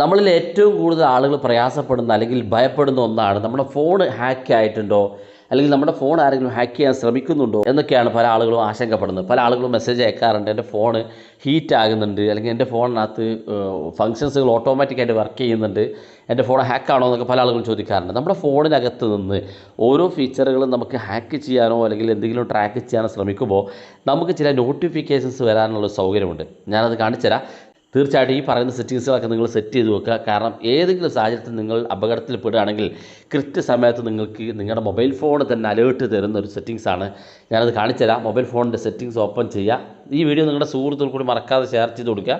നമ്മളിൽ ഏറ്റവും കൂടുതൽ ആളുകൾ പ്രയാസപ്പെടുന്ന അല്ലെങ്കിൽ ഭയപ്പെടുന്ന ഒന്നാണ് നമ്മുടെ ഫോൺ ഹാക്ക് ആയിട്ടുണ്ടോ, അല്ലെങ്കിൽ നമ്മുടെ ഫോൺ ആരെങ്കിലും ഹാക്ക് ചെയ്യാൻ ശ്രമിക്കുന്നുണ്ടോ എന്നൊക്കെയാണ് പല ആളുകളും ആശങ്കപ്പെടുന്നത്. പല ആളുകളും മെസ്സേജ് അയക്കാറുണ്ട്, എൻ്റെ ഫോൺ ഹീറ്റ് ആകുന്നുണ്ട്, അല്ലെങ്കിൽ എൻ്റെ ഫോണിനകത്ത് ഫങ്ഷൻസുകൾ ഓട്ടോമാറ്റിക്കായിട്ട് വർക്ക് ചെയ്യുന്നുണ്ട്, എൻ്റെ ഫോൺ ഹാക്കാണോ എന്നൊക്കെ പല ആളുകളും ചോദിക്കാറുണ്ട്. നമ്മുടെ ഫോണിനകത്ത് നിന്ന് ഓരോ ഫീച്ചറുകളും നമുക്ക് ഹാക്ക് ചെയ്യാനോ അല്ലെങ്കിൽ എന്തെങ്കിലും ട്രാക്ക് ചെയ്യാനോ ശ്രമിക്കുമ്പോൾ നമുക്ക് ചില നോട്ടിഫിക്കേഷൻസ് വരാനുള്ള സൗകര്യമുണ്ട്. ഞാനത് കാണിച്ചുതരാം. തീർച്ചയായിട്ടും ഈ പറയുന്ന സെറ്റിങ്സുകളൊക്കെ നിങ്ങൾ സെറ്റ് ചെയ്ത് വെക്കുക. കാരണം ഏതെങ്കിലും സാഹചര്യത്തിൽ നിങ്ങൾ അപകടത്തിൽപ്പെടുകയാണെങ്കിൽ കൃത്യസമയത്ത് നിങ്ങൾക്ക് നിങ്ങളുടെ മൊബൈൽ ഫോൺ തന്നെ അലേർട്ട് തരുന്ന ഒരു സെറ്റിങ്സാണ്. ഞാനത് കാണിച്ചുതരാം. മൊബൈൽ ഫോണിൻ്റെ സെറ്റിങ്സ് ഓപ്പൺ ചെയ്യുക. ഈ വീഡിയോ നിങ്ങളുടെ സുഹൃത്തുക്കൾ കൂടി മറക്കാതെ ഷെയർ ചെയ്ത് കൊടുക്കുക,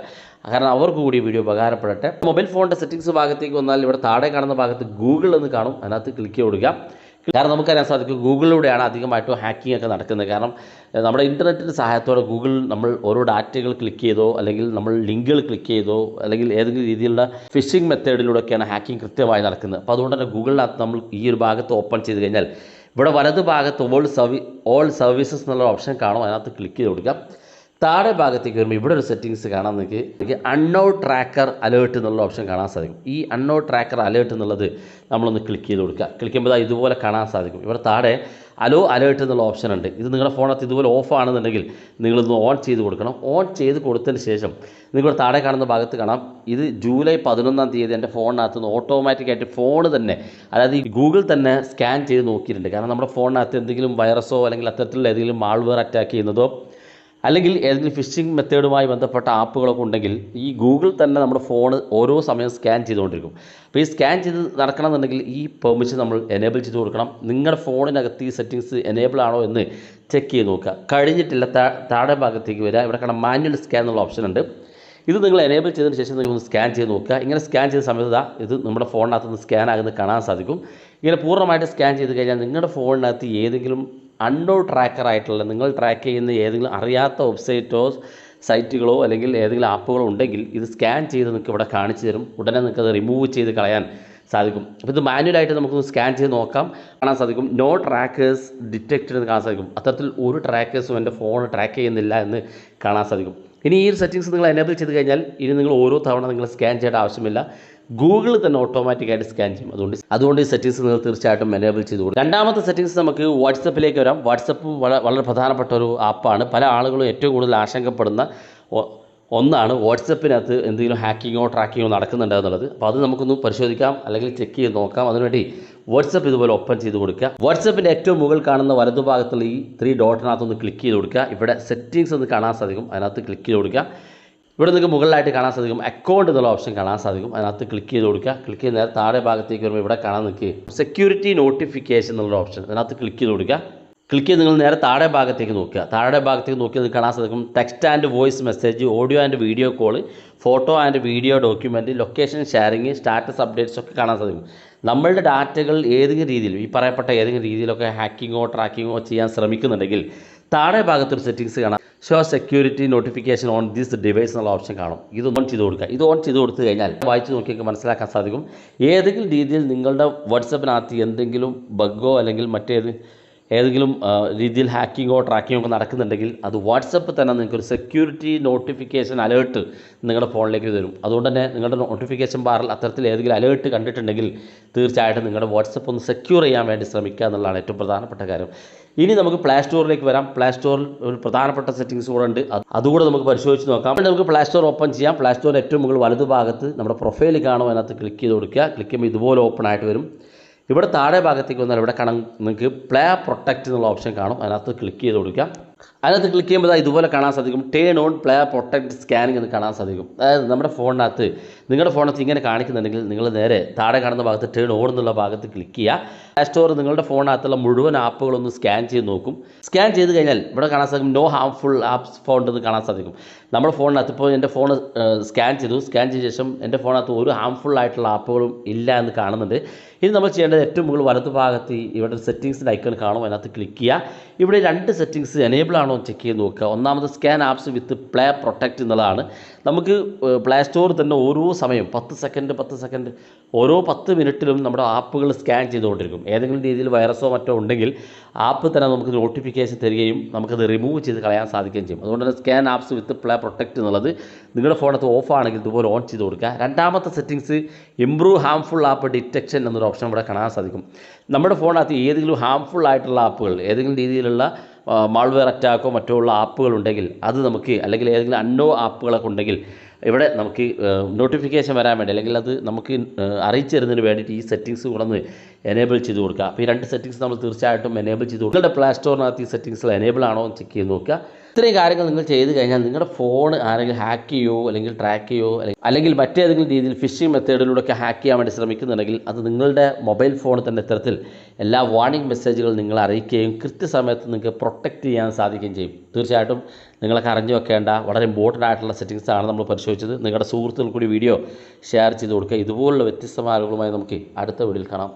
കാരണം അവർക്ക് കൂടി വീഡിയോ ഉപകാരപ്പെടട്ടെ. മൊബൈൽ ഫോണിൻ്റെ സെറ്റിങ്സ് ഭാഗത്തേക്ക് വന്നാൽ ഇവിടെ താഴെ കാണുന്ന ഭാഗത്ത് ഗൂഗിൾ എന്ന് കാണും, അതിനകത്ത് ക്ലിക്ക് ചെയ്ത് കൊടുക്കുക. കാരണം നമുക്കറിയാൻ സാധിക്കും ഗൂഗിളിലൂടെയാണ് അധികമായിട്ടും ഹാക്കിംഗ് ഒക്കെ നടക്കുന്നത്. കാരണം നമ്മുടെ ഇൻ്റർനെറ്റിൻ്റെ സഹായത്തോടെ ഗൂഗിൾ നമ്മൾ ഓരോ ഡാറ്റകൾ ക്ലിക്ക് ചെയ്തോ അല്ലെങ്കിൽ നമ്മൾ ലിങ്കുകൾ ക്ലിക്ക് ചെയ്തോ അല്ലെങ്കിൽ ഏതെങ്കിലും രീതിയിലുള്ള ഫിഷിംഗ് മെത്തേഡിലൂടെയൊക്കെയാണ് ഹാക്കിംഗ് കൃത്യമായി നടക്കുന്നത്. അപ്പോൾ അതുകൊണ്ട് തന്നെ ഗൂഗിളിനകത്ത് നമ്മൾ ഈ ഒരു ഭാഗത്ത് ഓപ്പൺ ചെയ്ത് കഴിഞ്ഞാൽ ഇവിടെ വലത് ഭാഗത്ത് ഓൾ സർവീസസ് എന്നുള്ള ഓപ്ഷൻ കാണും, അതിനകത്ത് ക്ലിക്ക് ചെയ്ത് കൊടുക്കാം. താഴെ ഭാഗത്തേക്ക് വരുമ്പോൾ ഇവിടെ ഒരു സെറ്റിങ്സ് കാണാൻ നിങ്ങൾക്ക് അൺനോൺ ട്രാക്കർ അലേർട്ട് എന്നുള്ള ഓപ്ഷൻ കാണാൻ സാധിക്കും. ഈ അൺനോൺ ട്രാക്കർ അലേർട്ട് എന്നുള്ളത് നമ്മളൊന്ന് ക്ലിക്ക് ചെയ്ത് കൊടുക്കുക. ക്ലിക്ക് ചെയ്യുമ്പോൾ ഇതുപോലെ കാണാൻ സാധിക്കും. ഇവിടെ താഴെ അലോ അലേർട്ട് എന്നുള്ള ഓപ്ഷൻ ഉണ്ട്. ഇത് നിങ്ങളുടെ ഫോണകത്ത് ഇതുപോലെ ഓഫ് ആണെന്നുണ്ടെങ്കിൽ നിങ്ങളിന്ന് ഓൺ ചെയ്ത് കൊടുക്കണം. ഓൺ ചെയ്ത് കൊടുത്തതിന് ശേഷം നിങ്ങൾ താഴെ കാണുന്ന ഭാഗത്ത് കാണാം, ഇത് ജൂലൈ 11 എൻ്റെ ഫോണിനകത്ത് നിന്ന് ഓട്ടോമാറ്റിക്കായിട്ട് ഫോൺ തന്നെ, അതായത് ഈ ഗൂഗിൾ തന്നെ സ്കാൻ ചെയ്ത് നോക്കിയിട്ടുണ്ട്. കാരണം നമ്മുടെ ഫോണിനകത്ത് എന്തെങ്കിലും വൈറസോ അല്ലെങ്കിൽ അത്തരത്തിലുള്ള ഏതെങ്കിലും മാൾവെയർ അറ്റാക്ക് ചെയ്യുന്നതോ അല്ലെങ്കിൽ ഏതെങ്കിലും ഫിഷിംഗ് മെത്തേഡുമായി ബന്ധപ്പെട്ട ആപ്പുകളൊക്കെ ഉണ്ടെങ്കിൽ ഈ ഗൂഗിൾ തന്നെ നമ്മുടെ ഫോൺ ഓരോ സമയം സ്കാൻ ചെയ്തുകൊണ്ടിരിക്കും. അപ്പോൾ ഈ സ്കാൻ ചെയ്ത് നടക്കണമെന്നുണ്ടെങ്കിൽ ഈ പെർമിഷൻ നമ്മൾ എനേബിൾ ചെയ്ത് കൊടുക്കണം. നിങ്ങളുടെ ഫോണിനകത്ത് ഈ സെറ്റിങ്സ് എനേബിൾ ആണോ എന്ന് ചെക്ക് ചെയ്ത് നോക്കുക. കഴിഞ്ഞിട്ടില്ല താഴെ ഭാഗത്തേക്ക് വരിക. ഇവിടെ കാണാൻ മാനുവൽ സ്കാൻ എന്നുള്ള ഓപ്ഷൻ ഉണ്ട്. ഇത് നിങ്ങൾ എനേബിൾ ചെയ്തതിന് ശേഷം നിങ്ങളൊന്ന് സ്കാൻ ചെയ്ത് നോക്കുക. ഇങ്ങനെ സ്കാൻ ചെയ്ത സമയത്ത് ഇത് നമ്മുടെ ഫോണിനകത്ത് നിന്ന് സ്കാൻ ആകുന്നത് കാണാൻ സാധിക്കും. ഇങ്ങനെ പൂർണ്ണമായിട്ട് സ്കാൻ ചെയ്ത് കഴിഞ്ഞാൽ നിങ്ങളുടെ ഫോണിനകത്ത് ഏതെങ്കിലും അൺനോൺ ട്രാക്കറായിട്ടുള്ള നിങ്ങൾ ട്രാക്ക് ചെയ്യുന്ന ഏതെങ്കിലും അറിയാത്ത വെബ്സൈറ്റോ സൈറ്റുകളോ അല്ലെങ്കിൽ ഏതെങ്കിലും ആപ്പുകളോ ഉണ്ടെങ്കിൽ ഇത് സ്കാൻ ചെയ്ത് നിങ്ങൾക്ക് ഇവിടെ കാണിച്ചു തരും. ഉടനെ നിങ്ങൾക്ക് അത് റിമൂവ് ചെയ്ത് കളയാൻ സാധിക്കും. അപ്പോൾ ഇത് മാനുവലായിട്ട് നമുക്കൊന്ന് സ്കാൻ ചെയ്ത് നോക്കാം, കാണാൻ സാധിക്കും. നോ ട്രാക്കേഴ്സ് ഡിറ്റക്റ്റഡ് എന്ന് കാണാൻ സാധിക്കും. അത്തരത്തിൽ ഒരു ട്രാക്കേഴ്സും എൻ്റെ ഫോൺ ട്രാക്ക് ചെയ്യുന്നില്ല എന്ന് കാണാൻ സാധിക്കും. ഇനി ഈ സെറ്റിങ്സ് നിങ്ങൾ എനേബിൾ ചെയ്ത് കഴിഞ്ഞാൽ ഇനി നിങ്ങൾ ഓരോ തവണ നിങ്ങൾ സ്കാൻ ചെയ്യേണ്ട ആവശ്യമില്ല. ഗൂഗിൾ തന്നെ ഓട്ടോമാറ്റിക്കായിട്ട് സ്കാൻ ചെയ്യും. അതുകൊണ്ട് ഈ സെറ്റിങ്സ് നിങ്ങൾ തീർച്ചയായിട്ടും എനേബിൾ ചെയ്ത് കൊടുക്കും. രണ്ടാമത്തെ സെറ്റിങ്സ് നമുക്ക് വാട്സപ്പിലേക്ക് വരാം. വാട്സപ്പ് വളരെ പ്രധാനപ്പെട്ട ഒരു ആപ്പാണ്. പല ആളുകളും ഏറ്റവും കൂടുതൽ ആശങ്കപ്പെടുന്ന ഒന്നാണ് വാട്സപ്പിനകത്ത് എന്തെങ്കിലും ഹാക്കിങ്ങോ ട്രാക്കിങ്ങോ നടക്കുന്നുണ്ടോ എന്നുള്ളത്. അപ്പോൾ അത് നമുക്കൊന്ന് പരിശോധിക്കാം അല്ലെങ്കിൽ ചെക്ക് ചെയ്ത് നോക്കാം. അതിനുവേണ്ടി വാട്സപ്പ് ഇതുപോലെ ഓപ്പൺ ചെയ്ത് കൊടുക്കുക. വാട്സപ്പിൻ്റെ ഏറ്റവും മുകളിൽ കാണുന്ന വലതുഭാഗത്തുള്ള ഈ 3 ഡോട്ടിനകത്തൊന്ന് ക്ലിക്ക് ചെയ്ത് കൊടുക്കുക. ഇവിടെ സെറ്റിങ്സ് ഒന്ന് കാണാൻ സാധിക്കും, അതിനകത്ത് ക്ലിക്ക് ചെയ്ത് കൊടുക്കുക. ഇവിടെ നിങ്ങൾക്ക് മുകളിലായിട്ട് കാണാൻ സാധിക്കും അക്കൗണ്ട് എന്നുള്ള ഓപ്ഷൻ കാണാൻ സാധിക്കും, അതിനകത്ത് ക്ലിക്ക് ചെയ്ത് കൊടുക്കുക. ക്ലിക്ക് ചെയ്ത് നേരെ താഴെ ഭാഗത്തേക്ക് വരുമ്പോൾ ഇവിടെ കാണാൻ നിങ്ങൾക്ക് സെക്യൂരിറ്റി നോട്ടിഫിക്കേഷൻ എന്നുള്ള ഓപ്ഷൻ, അതിനകത്ത് ക്ലിക്ക് ചെയ്ത് കൊടുക്കുക. ക്ലിക്ക് ചെയ്ത് നിങ്ങൾ നേരെ താഴെ ഭാഗത്തേക്ക് നോക്കുക. താഴെ ഭാഗത്തേക്ക് നോക്കി നിങ്ങൾക്ക് കാണാൻ സാധിക്കും text and voice message, audio and video call, photo and video document, location sharing, status updates ഒക്കെ കാണാൻ സാധിക്കും. നമ്മളുടെ ഡാറ്റകൾ ഏതെങ്കിലും രീതിയിൽ ഈ പറയപ്പെട്ട ഏതെങ്കിലും രീതിയിലൊക്കെ ഹാക്കിങ്ങോ ട്രാക്കിങ്ങോ ചെയ്യാൻ ശ്രമിക്കുന്നുണ്ടെങ്കിൽ താഴെ ഭാഗത്തൊരു സെറ്റിങ്സ് കാണാം, show security notification on this device എന്നുള്ള ഓപ്ഷൻ കാണും. ഇത് ഓൺ ചെയ്ത് കൊടുക്കുക. ഇത് ഓൺ ചെയ്ത് കൊടുത്തു കഴിഞ്ഞാൽ വായിച്ച് നോക്കിയൊക്കെ മനസ്സിലാക്കാൻ സാധിക്കും ഏതെങ്കിലും രീതിയിൽ നിങ്ങളുടെ വാട്സപ്പിനകത്ത് എന്തെങ്കിലും ബഗ്ഗോ അല്ലെങ്കിൽ ഏതെങ്കിലും രീതിയിൽ ഹാക്കിങ്ങോ ട്രാക്കിങ്ങോ ഒക്കെ നടക്കുന്നുണ്ടെങ്കിൽ അത് വാട്സപ്പ് തന്നെ നിങ്ങൾക്കൊരു സെക്യൂരിറ്റി നോട്ടിഫിക്കേഷൻ അലേർട്ട് നിങ്ങളുടെ ഫോണിലേക്ക് തരും. അതുകൊണ്ട് തന്നെ നിങ്ങളുടെ നോട്ടിഫിക്കേഷൻ ബാറിൽ അത്തരത്തിൽ ഏതെങ്കിലും അലേർട്ട് കണ്ടിട്ടുണ്ടെങ്കിൽ തീർച്ചയായിട്ടും നിങ്ങളുടെ വാട്സപ്പ് ഒന്ന് സെക്യൂർ ചെയ്യാൻ വേണ്ടി ശ്രമിക്കുക എന്നുള്ളതാണ് ഏറ്റവും പ്രധാനപ്പെട്ട കാര്യം. ഇനി നമുക്ക് പ്ലേ സ്റ്റോറിലേക്ക് വരാം. പ്ലേ സ്റ്റോറിൽ ഒരു പ്രധാനപ്പെട്ട സെറ്റിങ്സ് കൂടെ ഉണ്ട്, അതുകൂടെ നമുക്ക് പരിശോധിച്ച് നോക്കാം. നമുക്ക് പ്ലേ സ്റ്റോർ ഓപ്പൺ ചെയ്യാം. പ്ലേ സ്റ്റോറിൽ ഏറ്റവും മുകളിൽ വലതു ഭാഗത്ത് നമ്മുടെ പ്രൊഫൈൽ കാണും, അതിനകത്ത് ക്ലിക്ക് ചെയ്ത് കൊടുക്കുക. ക്ലിക്ക് ചെയ്യുമ്പോൾ ഇതുപോലെ ഓപ്പൺ ആയിട്ട് വരും. ഇവിടെ താഴെ ഭാഗത്തേക്ക് വന്നാൽ ഇവിടെ കാണാൻ നിങ്ങൾക്ക് പ്ലേ പ്രൊട്ടക്റ്റ് എന്നുള്ള ഓപ്ഷൻ കാണും, അതിനകത്ത് ക്ലിക്ക് ചെയ്ത് കൊടുക്കുക. അതിനകത്ത് ക്ലിക്ക് ചെയ്യുമ്പോൾ ഇതുപോലെ കാണാൻ സാധിക്കും turn on play protect scanning എന്ന് കാണാൻ സാധിക്കും. അതായത് നമ്മുടെ ഫോണിനകത്ത് നിങ്ങളുടെ ഫോണിനകത്ത് ഇങ്ങനെ കാണിക്കുന്നുണ്ടെങ്കിൽ നിങ്ങൾ നേരെ താഴെ കാണുന്ന ഭാഗത്ത് ടേൺ ഓൺ എന്നുള്ള ഭാഗത്ത് ക്ലിക്ക് ചെയ്യുക. പ്ലേ സ്റ്റോർ നിങ്ങളുടെ ഫോണിനകത്തുള്ള മുഴുവൻ ആപ്പുകളൊന്ന് സ്കാൻ ചെയ്ത് നോക്കും. സ്കാൻ ചെയ്ത് കഴിഞ്ഞാൽ ഇവിടെ കാണാൻ സാധിക്കും നോ ഹാംഫുൾ ആപ്സ് ഫൗണ്ട് എന്ന് കാണാൻ സാധിക്കും. നമ്മുടെ ഫോണിനകത്ത് ഇപ്പോൾ എൻ്റെ ഫോൺ സ്കാൻ ചെയ്ത ശേഷം എൻ്റെ ഫോണിനകത്ത് ഒരു ഹാംഫുൾ ആയിട്ടുള്ള ആപ്പുകളും ഇല്ല എന്ന് കാണുന്നുണ്ട്. ഇനി നമ്മൾ ചെയ്യേണ്ടത് ഏറ്റവും മുകളിൽ വലതു ഭാഗത്ത് ഇവിടെ സെറ്റിങ്സിൻ്റെ ഐക്കൺ കാണും, അതിനകത്ത് ക്ലിക്ക് ചെയ്യുക. ഇവിടെ 2 സെറ്റിങ്സ് എനേബിൾ ആണോ ചെക്ക് ചെയ്ത് നോക്കുക. ഒന്നാമത് സ്കാൻ ആപ്സ് വിത്ത് പ്ലേ പ്രൊട്ടക്റ്റ് എന്നുള്ളതാണ്. നമുക്ക് പ്ലേ സ്റ്റോറിൽ തന്നെ ഓരോ സമയം 10 സെക്കൻഡ് ഓരോ 10 മിനിറ്റിലും നമ്മുടെ ആപ്പുകൾ സ്കാൻ ചെയ്തുകൊണ്ടിരിക്കും. ഏതെങ്കിലും രീതിയിൽ വൈറസോ മറ്റോ ഉണ്ടെങ്കിൽ ആപ്പ് തന്നെ നമുക്ക് നോട്ടിഫിക്കേഷൻ തരികയും നമുക്കത് റിമൂവ് ചെയ്ത് കളയാൻ സാധിക്കുകയും ചെയ്യും. അതുകൊണ്ട് തന്നെ സ്കാൻ ആപ്സ് വിത്ത് പ്ലേ പ്രൊട്ടക്റ്റ് എന്നുള്ളത് നിങ്ങളുടെ ഫോണത്ത് ഓഫ് ആണെങ്കിൽ ഇതുപോലെ ഓൺ ചെയ്ത് കൊടുക്കുക. രണ്ടാമത്തെ settings improve harmful app detection എന്നൊരു ഓപ്ഷൻ ഇവിടെ കാണാൻ സാധിക്കും. നമ്മുടെ ഫോണിനകത്ത് ഏതെങ്കിലും ഹാംഫുൾ ആയിട്ടുള്ള ആപ്പുകൾ, ഏതെങ്കിലും രീതിയിലുള്ള മാൾവെയർ അറ്റാക്കോ മറ്റോ ഉള്ള ആപ്പുകൾ ഉണ്ടെങ്കിൽ അത് നമുക്ക്, അല്ലെങ്കിൽ ഏതെങ്കിലും അൺനോ ആപ്പുകളൊക്കെ ഉണ്ടെങ്കിൽ ഇവിടെ നമുക്ക് നോട്ടിഫിക്കേഷൻ വരാൻ വേണ്ടി, അല്ലെങ്കിൽ അത് നമുക്ക് അറിയിച്ചു തരുന്നതിന് വേണ്ടിയിട്ട് ഈ സെറ്റിങ്സ് കൂടെ ഒന്ന് എനേബിൾ ചെയ്ത് കൊടുക്കുക. അപ്പോൾ ഈ 2 സെറ്റിങ്സ് നമ്മൾ തീർച്ചയായിട്ടും എനേബിൾ ചെയ്ത് കൊടുക്കുക. നിങ്ങളുടെ പ്ലേ സ്റ്റോറിനകത്ത് ഈ സെറ്റിങ്സ് എനേബിൾ ആണോ എന്ന് ചെക്ക് ചെയ്ത് നോക്കുക. ഇത്രയും കാര്യങ്ങൾ നിങ്ങൾ ചെയ്ത് കഴിഞ്ഞാൽ നിങ്ങളുടെ ഫോൺ ആരെങ്കിലും ഹാക്ക് ചെയ്യുമോ അല്ലെങ്കിൽ ട്രാക്ക് ചെയ്യുമോ അല്ലെങ്കിൽ മറ്റേതെങ്കിലും രീതിയിൽ ഫിഷിംഗ് മെത്തേഡിലൂടെയൊക്കെ ഹാക്ക് ചെയ്യാൻ വേണ്ടി ശ്രമിക്കുന്നുണ്ടെങ്കിൽ അത് നിങ്ങളുടെ മൊബൈൽ ഫോണിൽ തന്നെ ഇത്തരത്തിൽ എല്ലാ വാർണിംഗ് മെസ്സേജുകൾ നിങ്ങളെ അറിയിക്കുകയും കൃത്യസമയത്ത് നിങ്ങൾക്ക് പ്രൊട്ടക്റ്റ് ചെയ്യാൻ സാധിക്കുകയും ചെയ്യും. തീർച്ചയായിട്ടും നിങ്ങളൊക്കെ അറിഞ്ഞു വെക്കേണ്ട വളരെ ഇമ്പോർട്ടൻ്റ് ആയിട്ടുള്ള സെറ്റിങ്സാണ് നമ്മൾ പരിശോധിച്ചത്. നിങ്ങളുടെ സുഹൃത്തുക്കൾ കൂടി വീഡിയോ ഷെയർ ചെയ്ത് കൊടുക്കുക. ഇതുപോലുള്ള വ്യത്യസ്തമായ ആളുകളുമായി നമുക്ക് അടുത്ത വീഡിയോയിൽ കാണാം.